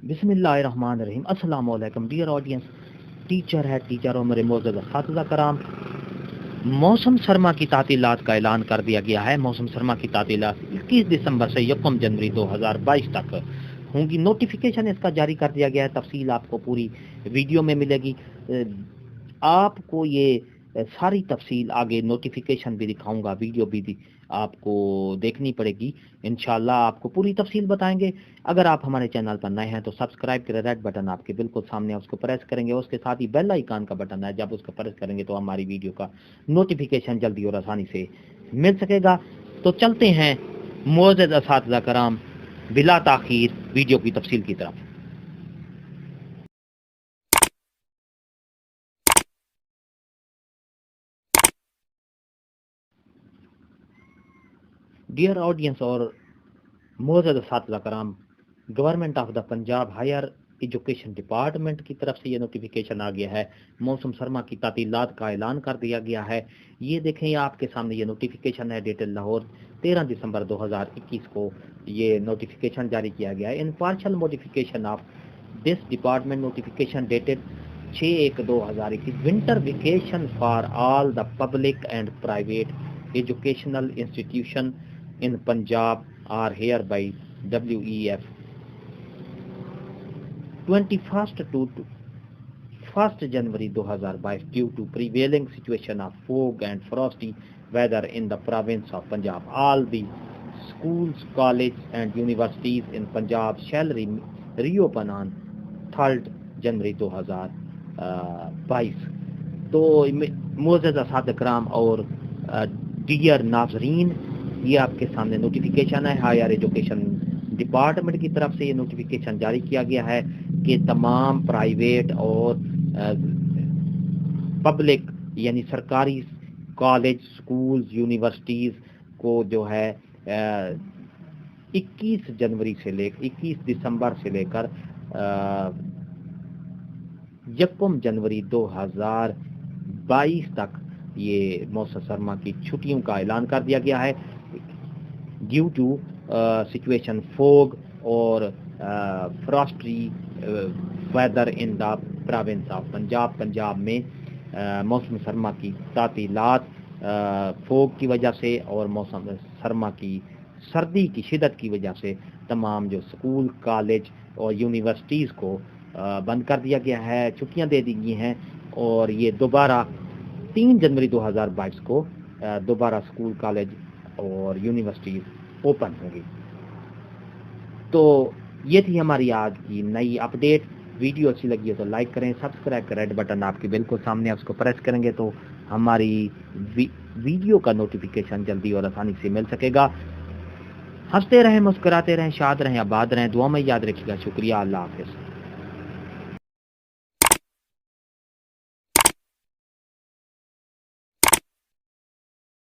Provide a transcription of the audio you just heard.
बिस्मिल्लाहिर्रहमानिर्रहीम। अस्सलाम वालेकुम डियर ऑडियंस। टीचर और मेरे मोअज़्ज़ज़ अस्सातिज़ा कराम, मौसम सरमा की तातीलात का ऐलान कर दिया गया है। मौसम सरमा की तातीलात 21 दिसंबर से 1 जनवरी 2022 तक होंगी। नोटिफिकेशन इसका जारी कर दिया गया है। तफसील आपको पूरी वीडियो में मिलेगी। आपको ये सारी तफसील आगे नोटिफिकेशन भी दिखाऊंगा, वीडियो भी आपको देखनी पड़ेगी। इंशाल्लाह आपको पूरी तफसील बताएंगे। अगर आप हमारे चैनल पर नए हैं तो सब्सक्राइब करें, रेड बटन आपके बिल्कुल सामने है, उसको प्रेस करेंगे। उसके साथ ही बेल आइकन का बटन है, जब उसको प्रेस करेंगे तो हमारी वीडियो का नोटिफिकेशन जल्दी और आसानी से मिल सकेगा। तो चलते हैं मोअज़्ज़ज़ अस्सातिज़ा कराम बिला ताखीर वीडियो की तफसील की तरफ। डियर ऑडियंस और मोअज़्ज़ज़ अस्सातिज़ा कराम, government of the Punjab higher education department की तरफ से ये नोटिफिकेशन आ गया है। मौसम सरमा की तातीलात का ऐलान कर दिया गया है। ये देखें, ये आपके सामने ये नोटिफिकेशन है। डेटेड लाहौर 13 दिसंबर 2021 को ये नोटिफिकेशन जारी किया गया है। इन partial notification of this department notification dated 6/1/2021 winter vacation for all the public and private educational institution in Punjab are hereby WEF 21st to 1st January 2022 due to prevailing situation of fog and frosty weather in the province of Punjab. All the schools, colleges and universities in Punjab shall reopen on 3rd January 2022. तो मोअज़्ज़ज़ अस्सातिज़ा कराम और dear नाज़रीन, ये आपके सामने notification है। Higher education department की तरफ से ये नोटिफिकेशन जारी किया गया है कि तमाम प्राइवेट और पब्लिक यानी सरकारी कॉलेज, स्कूल्स, यूनिवर्सिटीज़ को जो है 21 दिसंबर से लेकर 1 जनवरी 2022 तक ये मौसम सरमा की छुट्टियों का ऐलान कर दिया गया है। ड्यू टू सिचुएशन फोग और frosty weather in the province of Punjab में मौसम सरमा की तातीलात फोग की वजह से और मौसम सरमा की सर्दी की शिदत की वजह से तमाम जो स्कूल, कॉलेज और यूनिवर्सिटीज़ को बंद कर दिया गया है, छुट्टियां दे दी गई हैं। और ये दोबारा 3 जनवरी 2022 को दोबारा स्कूल, कॉलेज और यूनिवर्सिटीज़ ओपन होंगी। तो ये थी हमारी आज की नई अपडेट। वीडियो अच्छी लगी है तो लाइक करें, सब्सक्राइब करें, रेड बटन आपके बिल्कुल सामने है, उसको प्रेस करेंगे तो हमारी वीडियो का नोटिफिकेशन जल्दी और आसानी से मिल सकेगा। हंसते रहें, मुस्कुराते रहें, शाद रहें, आबाद रहें, दुआ में याद रखिएगा। शुक्रिया, अल्लाह हाफ़िज़।